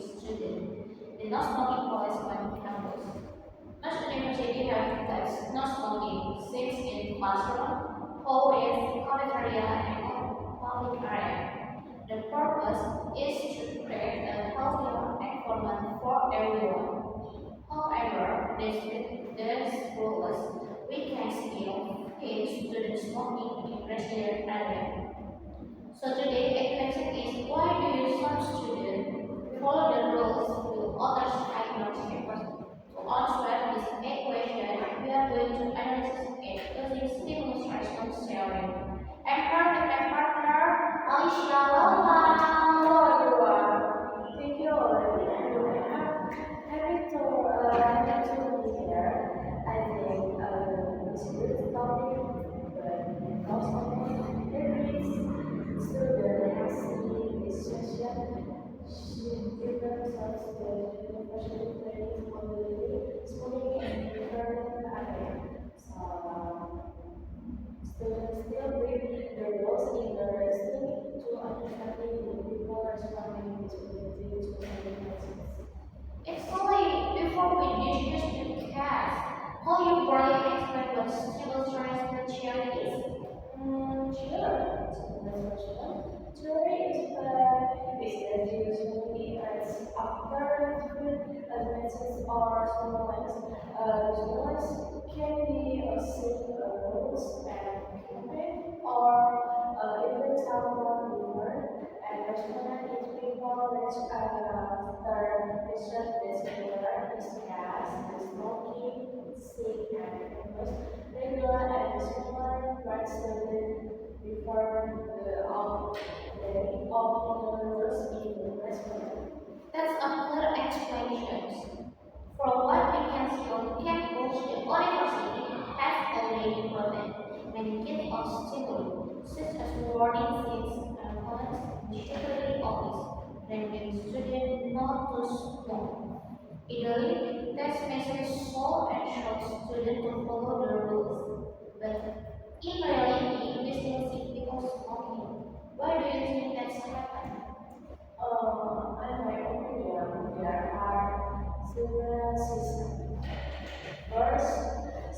students. The no smoking policy on campus. Most universities have placed no smoking since in classroom, hallways, cafeteria, and on public area. The purpose is to create a healthier environment for everyone. However, despite these rules, we can still see students smoking in resident area. So today, a question is why do some students follow the rules while others ignore it? To answer this equation, we are going to analyze it using stimulus response theory. And partner, Allisya, welcome. Hello everyone. Thank you already. Happy to be here. I think it's a good topic, but also there is student has seen this session. She different sorts of university training modality, schooling in different area. So students still read the rules interesting to understanding the people responding to the Actually, before we discuss the class, how you broadly explain what stimulus response theory is? Sure. So that's question. Theory is that usually as after different advances or stimulus can be a set rules and campaign or even someone different and respondent is people that after research this discuss the smoking, sick and campus regular and similar rights studied before the of the in the restaurant. That's a clear explanation. From what we can see on campus, the university has already proven many gifts of stimuli, such as warning signs and comments in the security office, reminding students not to smoke. Ideally, text messages so ensure students to follow the rules. But in reality, we still see people smoking. Why do you think that's happened? In my opinion, there are several systems. First,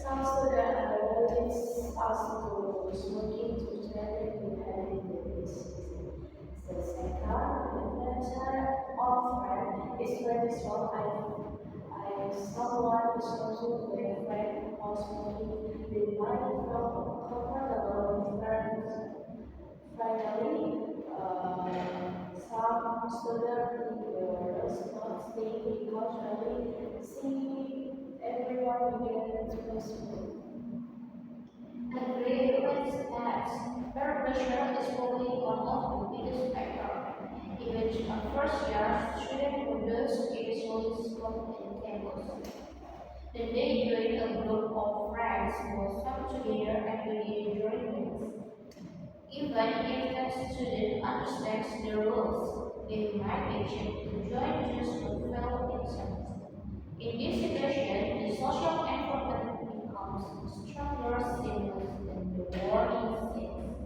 some students notice us to smoking to generate depending the system. The second, influencer of friend is very strong. I someone is also their friend or smoking, they might feel comfortable with friends. Finally, some students does not stay because really see everyone begin to school. Agree with that. Peer pressure is probably one of the biggest factors. Even on first year, students who lose usually smoke in campus. Then they join a group of friends who come together and really enjoy things. Even if that student understands the rules, they might actually to join just to feel themselves. In this situation, the social environment becomes a stronger stimulus than the warning signs.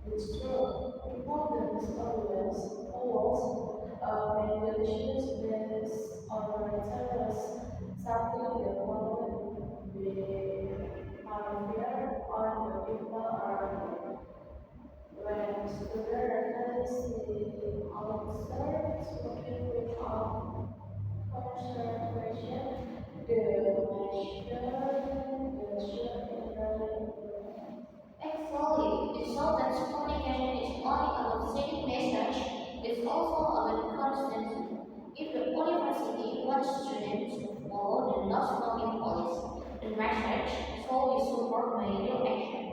It's true. Important always regulations based on returns something the moment we are aware on the people around them. When students recognize the outside smoking without concentration, the measure Actually, it's not that communication is only about sending message, it's also about constancy. If the university wants students to follow the no smoking policy, the message so we support by real action.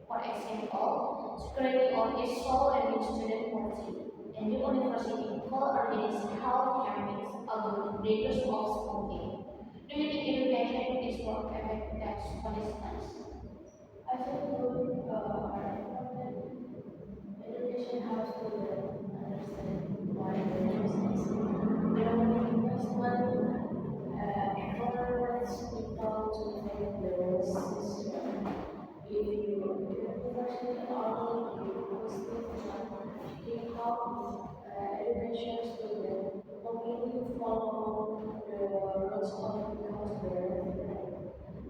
For example, security audits so every student policy, and the university co-organizes health campaigns about the dangers of smoking. Do you think education is more effective for this? I think good education helps students understand why the business investment encourages people to take the decision. If you university only give positive education students, community words only because they're different.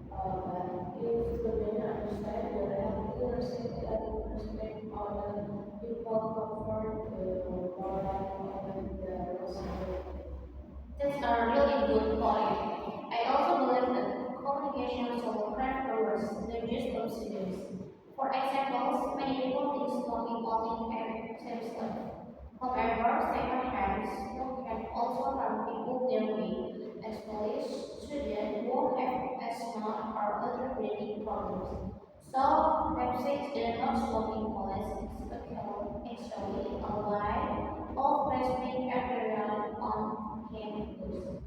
But if students understand the healthy safety and respect other people comfort, the more likely the possibility. That's a really good point. I also believe that communication solves crime errors, not just obstacles. For example, many people think smoking only saves life. However, second hand smoke can also harm people dearly, especially students who have asthma or other breathing problems. So, Pepsi is not smoking policy, actually a way of respecting everyone on campus.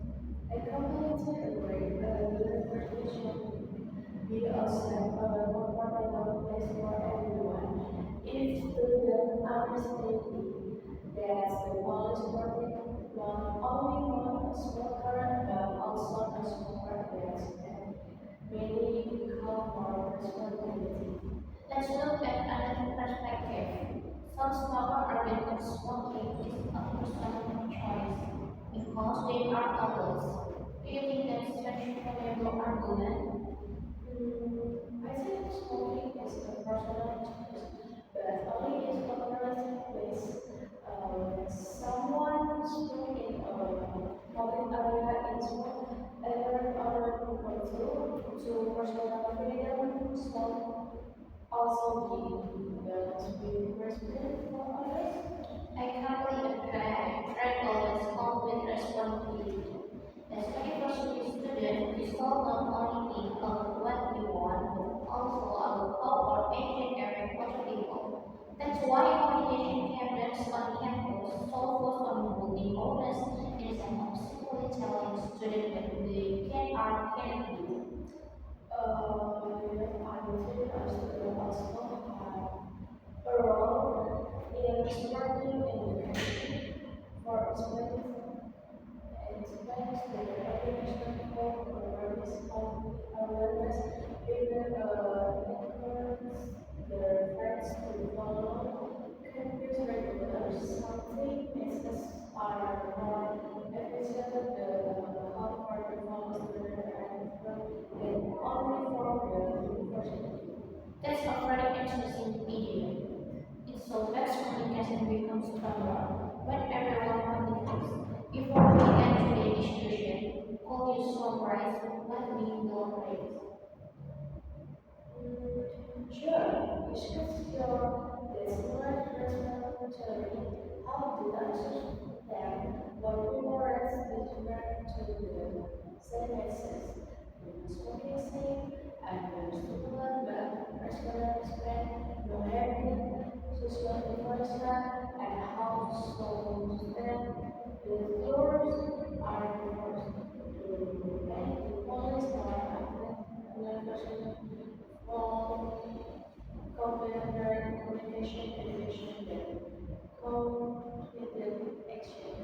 I completely agree. University should be a safe, comfortable place for everyone. If students understand that the college protect not only non-smoker but also non-smoker and many become more responsibility. Let's look at another perspective. Some smokers argue that smoking is a personal choice because they are adults. Do you think that's such a valuable argument? I think smoking is a personal choice, but only is a relative place. Someone smoking a public area is every other people to personal freedom. Smoke also be the must be respect for others. I completely agree. Friend always come with responsibility. As a university student, we still not only think about what we want, but also about how our engineering other people. That's why communication campaigns on campus focus on building awareness instead of simply telling students that they can or can't do. I would say as the also have a role in supporting education for explaining explains the definition of awareness, even encourages the friends to follow campus regulars. Something makes us are more efficient how for the follow student and only for the university. That's a very interesting idea. It's so that communication becomes stronger when everyone communicates. Before we get to the discussion, could you summarize what we elaborate? Sure, discuss your listener responsibility. How to answer them what rewards different to the same message. Smoking safe and stimulant but respiratory spread, no habit, social influencer, and how so stand the floors are forced to make the police and from complementary communication education and cognitive action.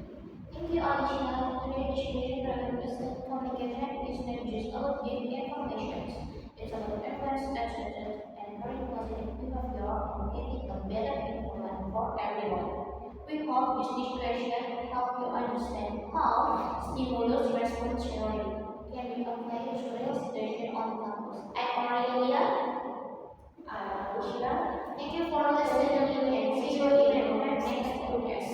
Thank you, Allisya. Today's discussion reveals that communication is not just about giving information. It's about influence, attitude, and very positive behavior and getting a better environment for everyone. We hope this discussion help you understand how stimulus response theory can be applied to real situation on campus. I'm Aurelia. Allisya. Thank you for listening and see you in the next podcast.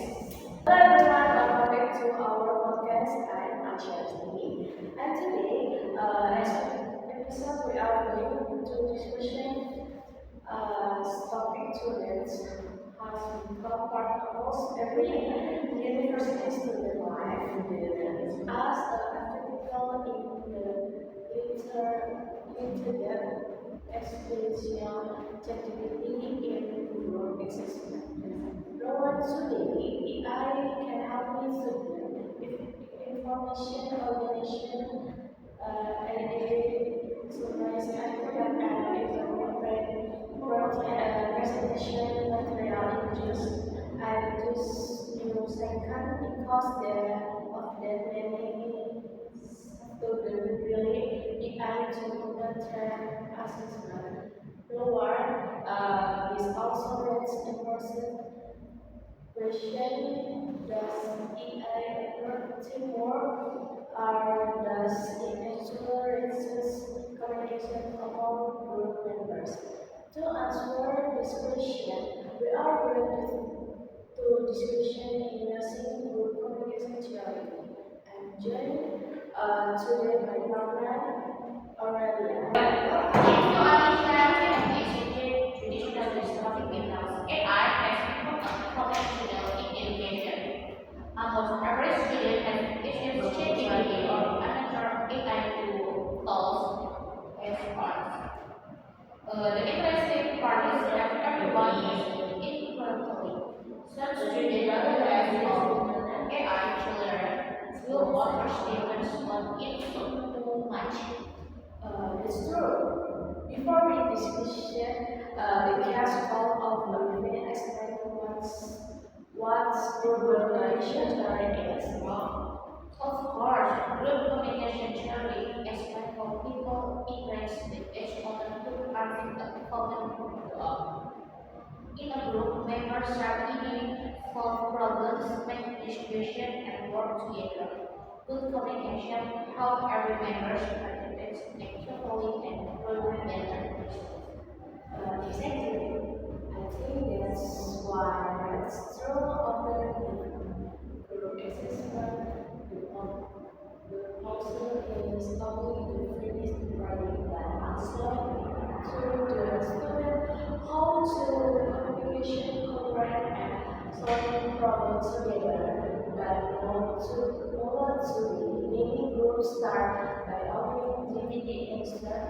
Hello everyone, welcome back to our podcast. I'm Allisya Risti. And today, as episode, we are going to discussion topic students has become part of almost every university student life. As a critical in the integrated experiential activity in group existence. Lord, today, AI can help me with information organization and a summarize and presentation material in just second because of the many students really AI to the assessment. Lower is also rates important question does AI work teamwork are thus influences communication among group members. To answer this question, we are going to discussion in using group communication theory. I'm joined today by partner Aurellia. Thank you, Allisya. And executive traditional study methods. AI has become potential in education. Almost every student has experienced ChatGPT or another AI tools as parts. The interesting part is that everyone uses it equally. Some students realize AI children will understand what it's too much. That's true. Before we discussion, the cast call of Olivia explain what's group communication theory is. Of course, group communication theory is when people interact with each other to achieve a common goal. In a group, members share ideas, solve problems, make decisions, and work together. Good communication helps every member participate carefully and grow better. Exactly. I think that's why it's true of the group assessment. The person is only the finished writing that answer to the student how to communication correct and solving problems together, but not to be. Many groups start by offering limited instead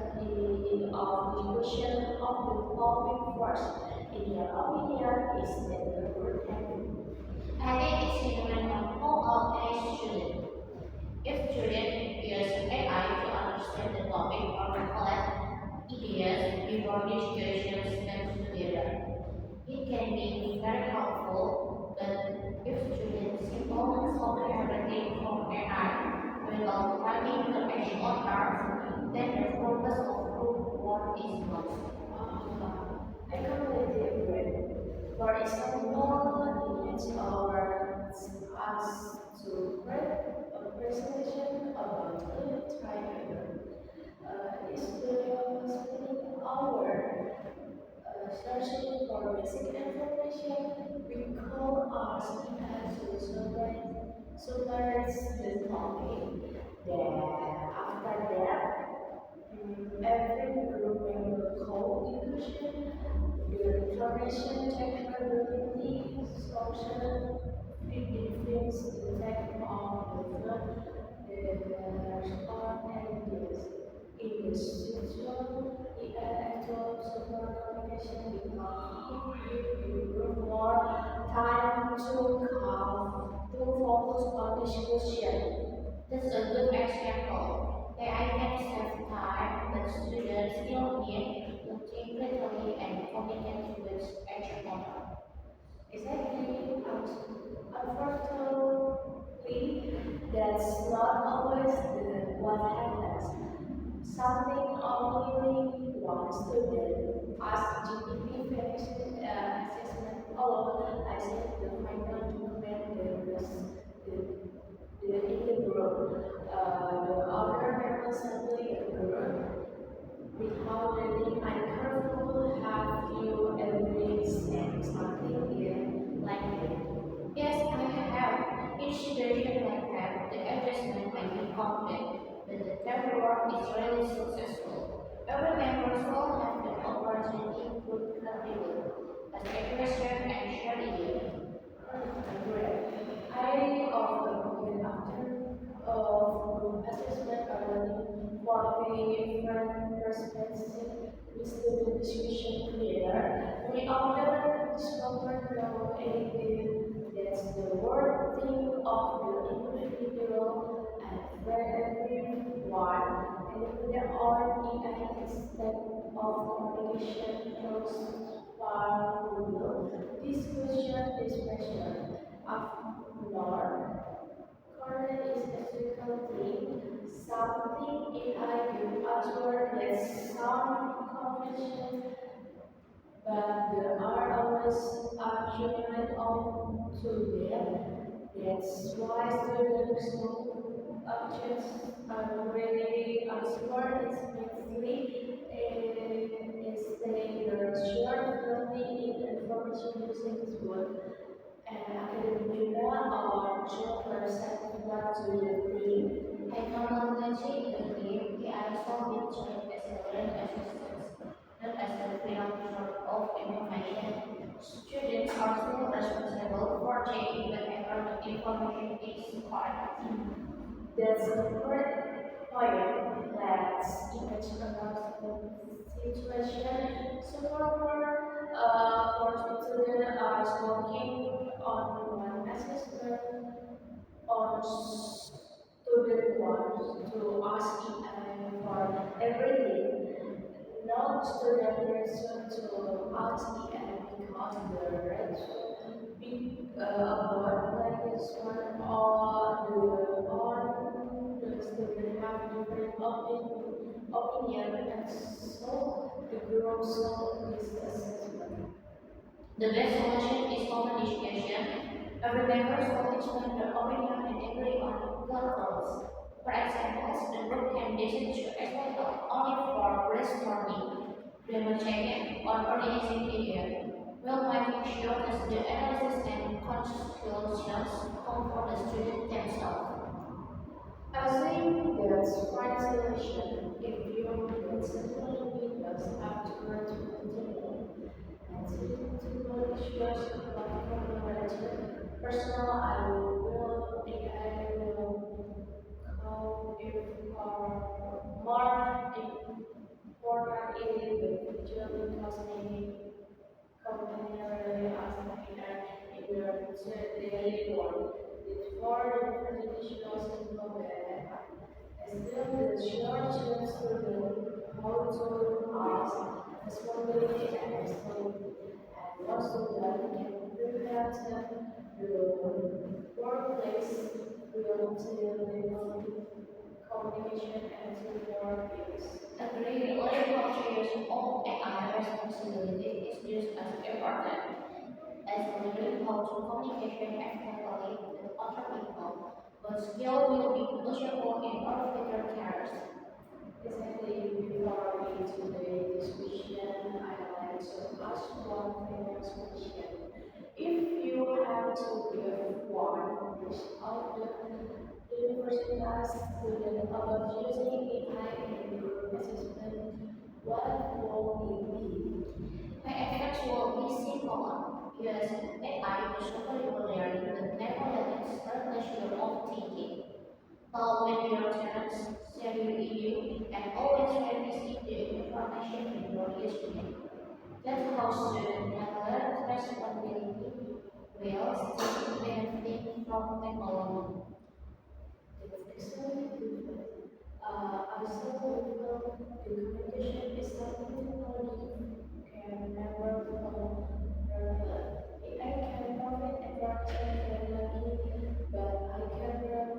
of discussion of the topic first. In your opinion, is that the group happy? I think it's dependent on how any student. If students use AI to understand the topic or collect ideas before discussions comes together, it can be very helpful, but if students simply copy everything from AI without having the actual task, then the purpose of group work is lost. I completely agree. For example, image our us to create a presentation about the triangle. Is the spending hour searching for basic information. We call our speaker to summarize the topic. Then after that, every group member called inclusion, the information technology, social influence, impact on the response and this. In the situation, the actual social communication become if you more time to focus on discussion. This is a good example. AI can save time, but students still need to think critically and communicate with each other. Exactly. Unfortunately, that's not always what happens. Something only one student asked GPP finished assessment. Oh, I said the final document in the group. The other members simply agreed. Without letting I careful have you ever said something here like that? Yes, I have. Each situation like that, the adjustment might be complex, but the temporary work is really successful. Every member will have the opportunity to contribute, as a question and share ideas. I often get after of group assessment learning what we different perspectives we student discussion together. We often discover no anything that's the word thing of the individual and where everyone and their own AI step of communication goes far will. This question is special. After current is difficulty, something AI give answer that sound convention, but there are always argument on to them. That's why students know. objects really smart is basically is they are short, friendly in information using this word. And academic data or short website what do you think? Technology in the game, the also been trained as a learning assistance, not as a precursor of information. Students are still responsible for checking whenever the information is required. That's a great point. Let's imagine another situation. So for students are working on one assessment on student wants to ask AI for everything. Now student person to ask AI because the rate should be about like this one or the student have different opinion and so the group solve this assessment. The best solution is open discussion. Every member will explain their opinion and agree on the rules. For example, the group can decide to explain only for brainstorming, grammar checking, or organizing media, while making sure that the analysis and conclusions come from the student themselves. I think that's right solution. If you principal leaders have to learn to continue and to knowledge yours about communication, personal I will think I will call if more important in the future because maybe company really ask in your daily work. Before the traditional simple way, and still the short chance to learn how to ask responsibility and explain. And also that can prepare them the workplace will to communication and teamwork skills. Agree, learning creation of AI responsibility is just as important as learning how to communicate effectively with other people, but skill will be crucial in our future careers. Exactly, before we today discussion, I'd like to ask one famous question. If you have to give one without the university student about using AI in group assessment, what will it be? My efforts will be simple. Use AI to support learning but never let it establish your own thinking. Follow your turns, share your issue, and always revisit the information before using it. That's how students can learn responsibility while still benefiting from technology. Excellent. Also, the communication is something technology can never follow. I can provide information very lucky, but I can run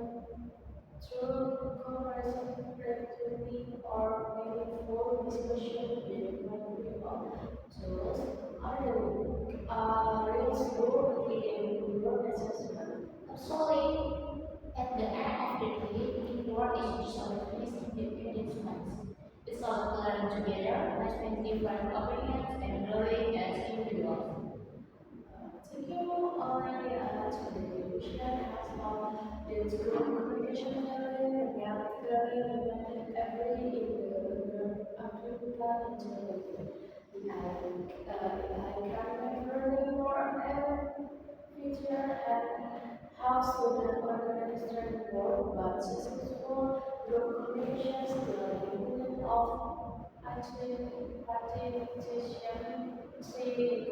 through conversation productivity or meaningful discussion with my people. Tools are the real skill in group assessment. Absolutely. At the end of the day, teamwork is just about missing the advancements. It's about learning together, respecting different opinions, and growing as individuals. Thinking already to the conclusion has found that communication learning and learning every individual intelligence. I can learning more and future and how students organize their work, but successful group communications, the unit of participation,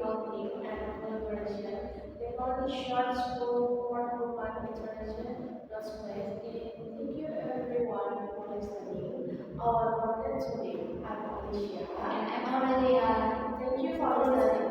counting, and collaboration. The only short school for human interaction was placed in. Thank you everyone for listening. Our content today, I'm Allisya. And I'm Aurelia. Thank you for listening.